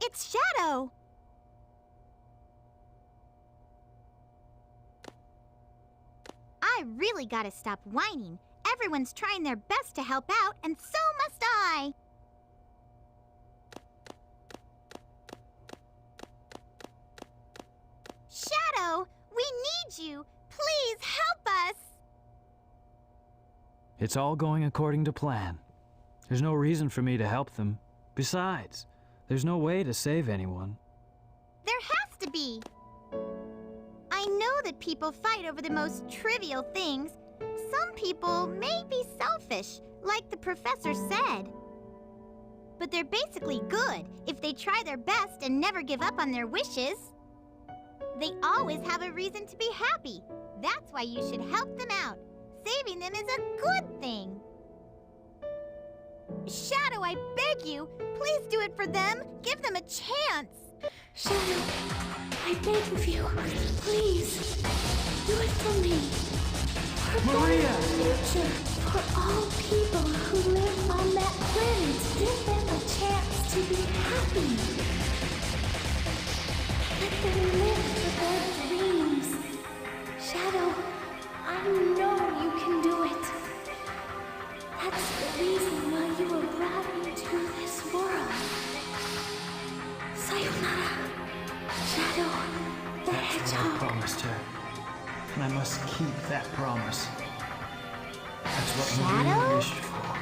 It's Shadow! I really gotta stop whining. Everyone's trying their best to help out, and so must I! Shadow, we need you! Please help us! It's all going according to plan. There's no reason for me to help them. Besides, there's no way to save anyone. There has to be! I know that people fight over the most trivial things. Some people may be selfish, like the professor said. But they're basically good if they try their best and never give up on their wishes. They always have a reason to be happy. That's why you should help them out. Saving them is a good thing. Shadow, I beg you, please do it for them. Give them a chance. Shadow, I beg of you, please, do it for me. For Maria! better future, for all people who live on that planet, give them a chance to be happy. Let them live for their dreams. Shadow, I know you can do it. That's the reason why you were brought into this world. Sayonara, Shadow the Hedgehog. I promised her, and I must keep that promise. That's what Maria wished for.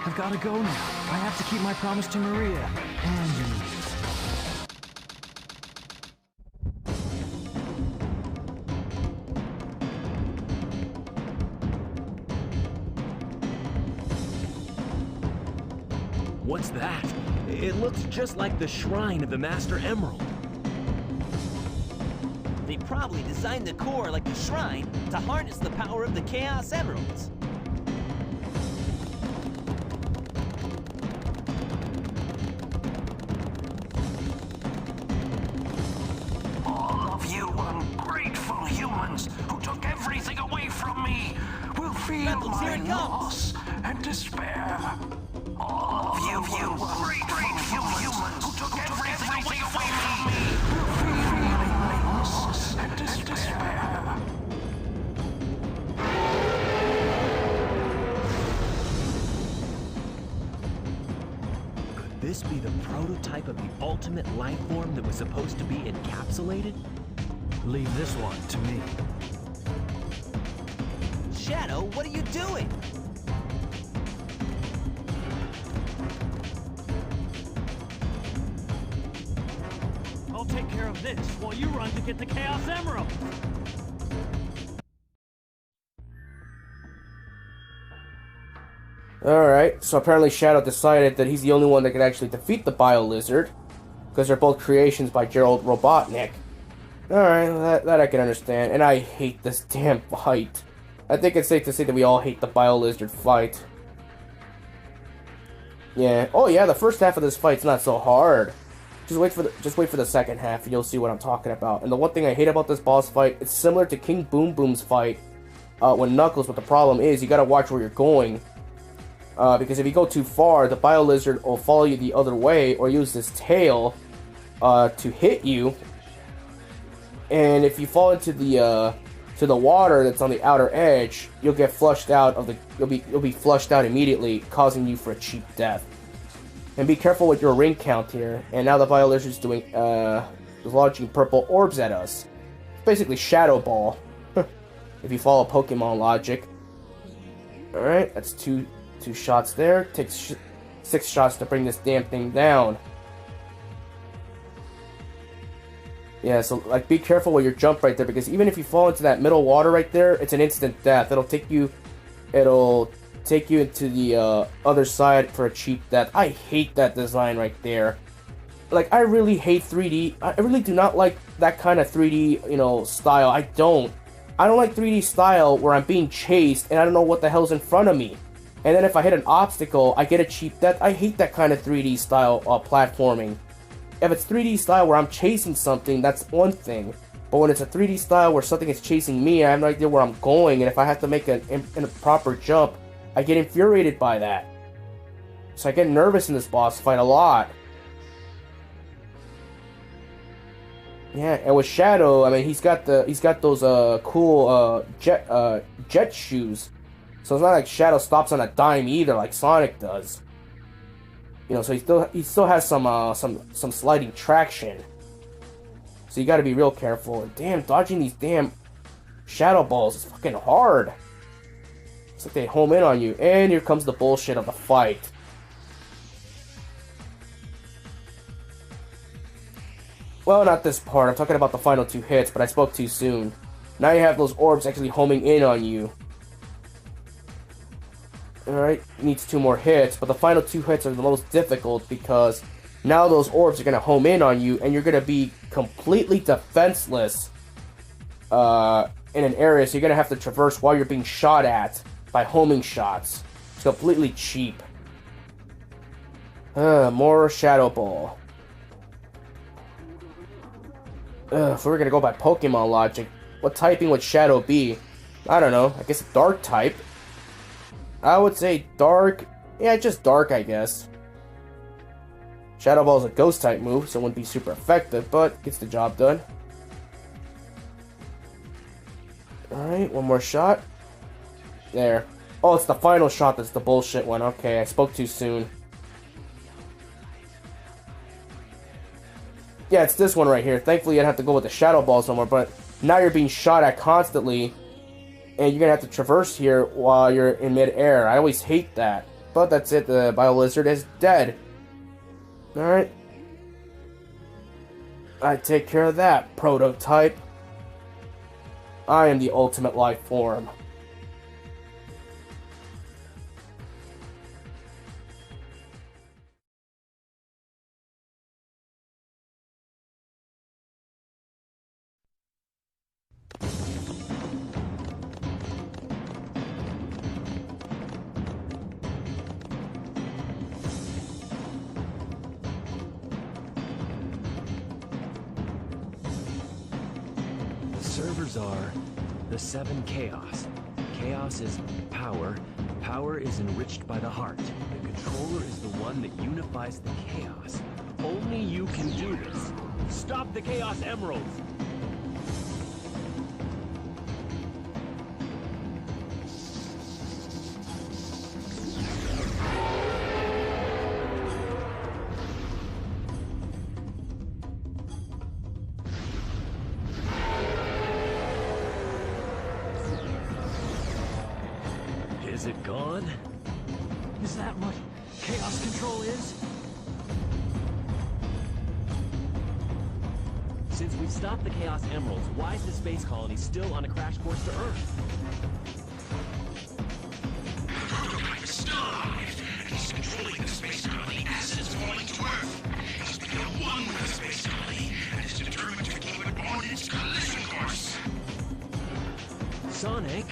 I've got to go now. I have to keep my promise to Maria and you. What's that? It looks just like the shrine of the Master Emerald. They probably designed the core like the shrine to harness the power of the Chaos Emeralds. All of you ungrateful humans who took everything away from me will feel Metals, here my it comes. loss and despair. All of you ungrateful humans who took everything away from me will feel my loss and despair. Could this be the prototype of the ultimate life form that was supposed to be encapsulated? Leave this one to me. Shadow, what are you doing? I'll take care of this while you run to get the Chaos Emerald. Alright, so apparently Shadow decided that he's the only one that can actually defeat the Biolizard, because they're both creations by Gerald Robotnik. Alright, that I can understand, and I hate this damn fight. I think it's safe to say that we all hate the Biolizard fight. Yeah, oh yeah, the first half of this fight's not so hard. Just wait for the second half and you'll see what I'm talking about. And the one thing I hate about this boss fight, it's similar to King Boom Boom's fight when Knuckles, but the problem is you gotta watch where you're going. Because if you go too far, the Biolizard will follow you the other way or use his tail to hit you. And if you fall into the water that's on the outer edge, you'll get flushed out of the you'll be flushed out immediately, causing you for a cheap death. And be careful with your ring count here. And now the Biolizard's doing launching purple orbs at us. It's basically Shadow Ball, if you follow Pokemon logic. All right, that's two shots there. Takes 6 shots to bring this damn thing down. Yeah, so like be careful with your jump right there, because even if you fall into that middle water right there, it's an instant death. It'll take you into the other side for a cheap death. I hate that design right there. Like, I really hate 3D. I really do not like that kind of 3D, style. I don't like 3D style where I'm being chased and I don't know what the hell's in front of me. And then if I hit an obstacle, I get a cheap death. I hate that kind of 3D style platforming. If it's 3D style where I'm chasing something, that's one thing. But when it's a 3D style where something is chasing me, I have no idea where I'm going, and if I have to make an improper jump, I get infuriated by that. So I get nervous in this boss fight a lot. Yeah, and with Shadow, I mean, he's got those cool jet shoes. So it's not like Shadow stops on a dime either, like Sonic does. You know, so he still has some sliding traction. So you got to be real careful. And damn, dodging these damn Shadow Balls is fucking hard. It's like they home in on you. And here comes the bullshit of the fight. Well, not this part. I'm talking about the final 2 hits, but I spoke too soon. Now you have those orbs actually homing in on you. Alright, needs 2 more hits, but the final 2 hits are the most difficult because now those orbs are going to home in on you and you're going to be completely defenseless in an area, so you're going to have to traverse while you're being shot at by homing shots. It's completely cheap. More Shadow Ball. If we were going to go by Pokemon logic, what typing would Shadow be? I don't know, I guess a Dark type. I would say Dark. Yeah, just Dark, I guess. Shadow Ball is a Ghost type move, so it wouldn't be super effective, but gets the job done. Alright, one more shot. There. Oh, it's the final shot that's the bullshit one. Okay, I spoke too soon. Yeah, it's this one right here. Thankfully, you don't have to go with the Shadow Balls no more, but now you're being shot at constantly, and you're gonna have to traverse here while you're in mid-air. I always hate that. But that's it, the Biolizard is dead. Alright. I take care of that, prototype. I am the ultimate life form. Servers are the 7 Chaos. Chaos is power. Power is enriched by the heart. The controller is the one that unifies the chaos. Only you can do this. Stop the Chaos Emeralds! Is it gone? Is that what Chaos Control is? Since we've stopped the Chaos Emeralds, why is the space colony still on a crash course to Earth? Stop! He's controlling the space colony as it's falling to Earth. He's become one with the space colony and is determined to keep it on its collision course. Sonic?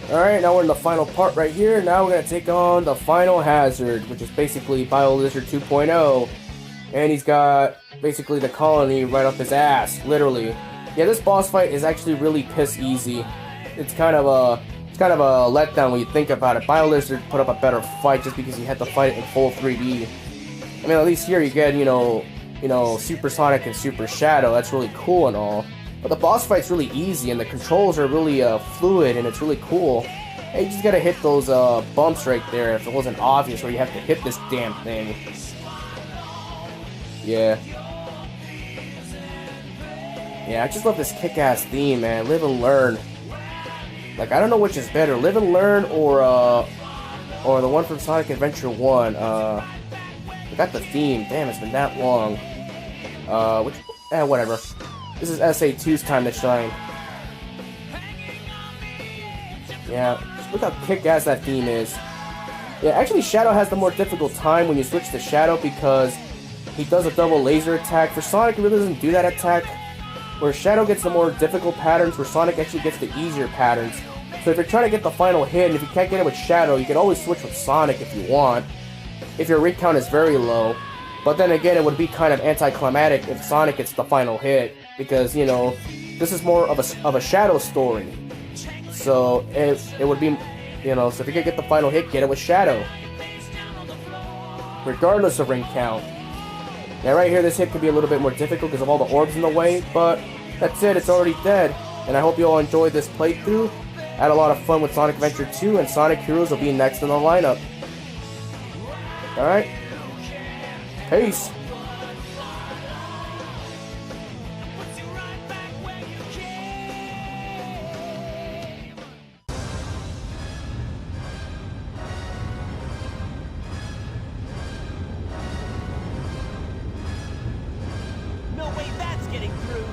Alright, now we're in the final part right here. Now we're going to take on the final hazard, which is basically Biolizard 2.0. And he's got basically the colony right up his ass, literally. Yeah, this boss fight is actually really piss easy. It's kind of a letdown when you think about it. Biolizard put up a better fight just because he had to fight it in full 3D. I mean, at least here you get, you know, Super Sonic and Super Shadow. That's really cool and all. But the boss fight's really easy, and the controls are really fluid, and it's really cool. And you just gotta hit those bumps right there if it wasn't obvious where you have to hit this damn thing. Yeah. Yeah, I just love this kick-ass theme, man. Live and learn. Like, I don't know which is better, Live and Learn or the one from Sonic Adventure 1. I got the theme. Damn, it's been that long. Whatever. This is SA2's time to shine. Yeah, look how kick-ass that theme is. Yeah, actually, Shadow has the more difficult time when you switch to Shadow because he does a double laser attack. For Sonic, he really doesn't do that attack. Where Shadow gets the more difficult patterns, where Sonic actually gets the easier patterns. So if you're trying to get the final hit, and if you can't get it with Shadow, you can always switch with Sonic if you want. If your recount is very low. But then again, it would be kind of anticlimactic if Sonic gets the final hit. Because, you know, this is more of a Shadow story. So it would be, you know, so if you can get the final hit, get it with Shadow. Regardless of ring count. Now right here, this hit could be a little bit more difficult because of all the orbs in the way, but that's it, it's already dead. And I hope you all enjoyed this playthrough. I had a lot of fun with Sonic Adventure 2, and Sonic Heroes will be next in the lineup. Alright. Peace. No way that's getting through.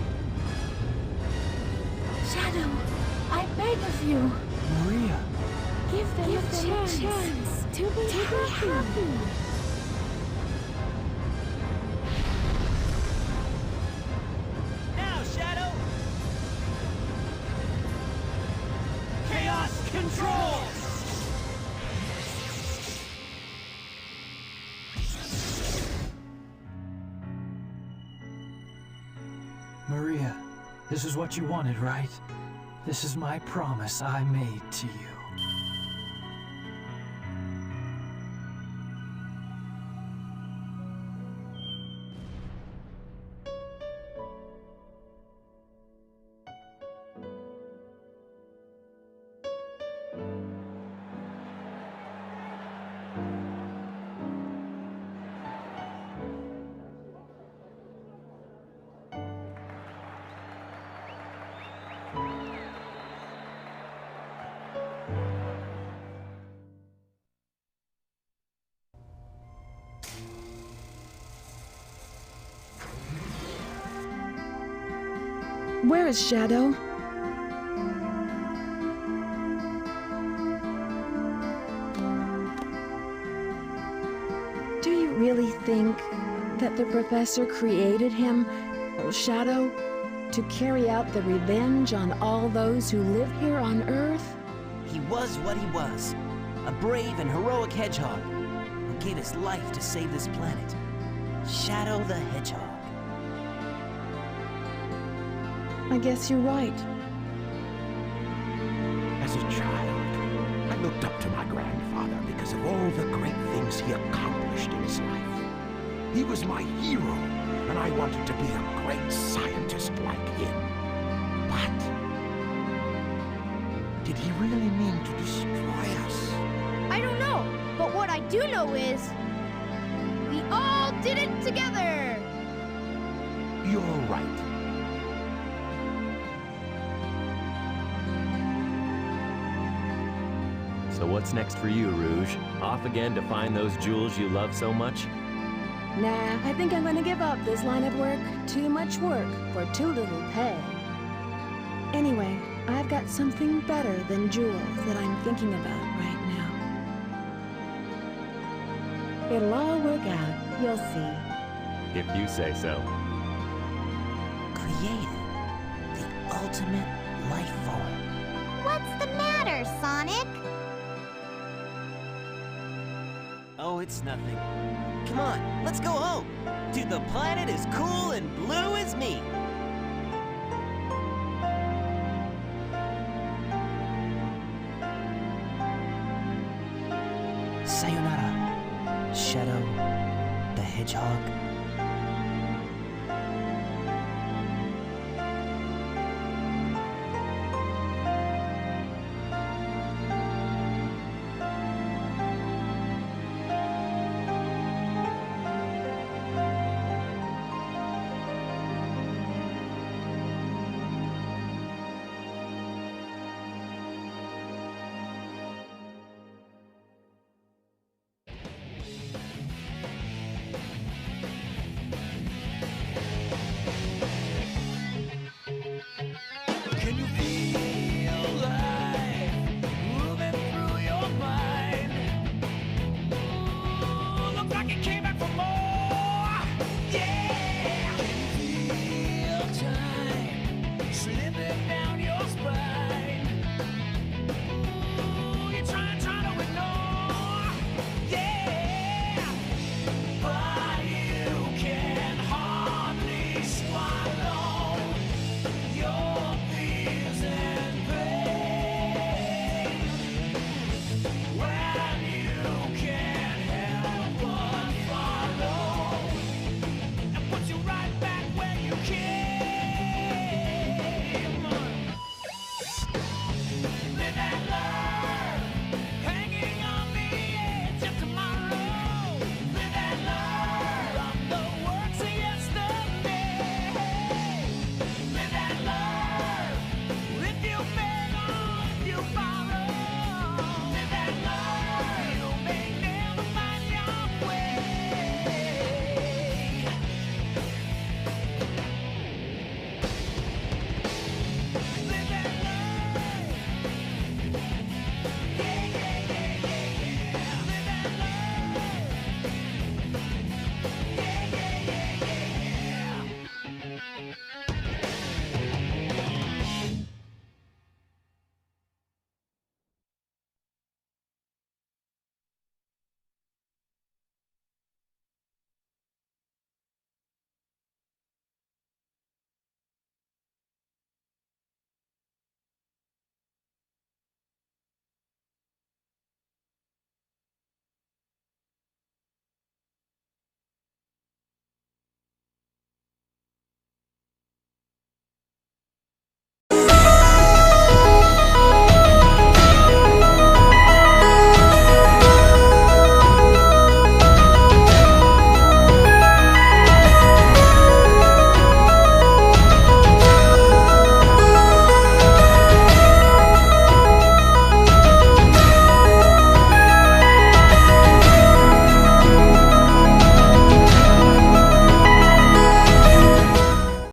Shadow, I beg of you. Maria. Give them a chance to be happy. Now, Shadow. Chaos control. Maria, this is what you wanted, right? This is my promise I made to you. Where is Shadow? Do you really think that the professor created him, Shadow, to carry out the revenge on all those who live here on Earth? He was what he was. A brave and heroic hedgehog who gave his life to save this planet. Shadow the Hedgehog. I guess you're right. As a child, I looked up to my grandfather because of all the great things he accomplished in his life. He was my hero, and I wanted to be a great scientist like him. But did he really mean to destroy us? I don't know, but what I do know is we all did it together. You're right. So what's next for you, Rouge? Off again to find those jewels you love so much? Nah, I think I'm gonna give up this line of work. Too much work for too little pay. Anyway, I've got something better than jewels that I'm thinking about right now. It'll all work out, you'll see. If you say so. Created the ultimate life form. What's the matter, Sonic? Oh, it's nothing. Come on, let's go home. To the planet as cool and blue as me. Sayonara, Shadow the Hedgehog.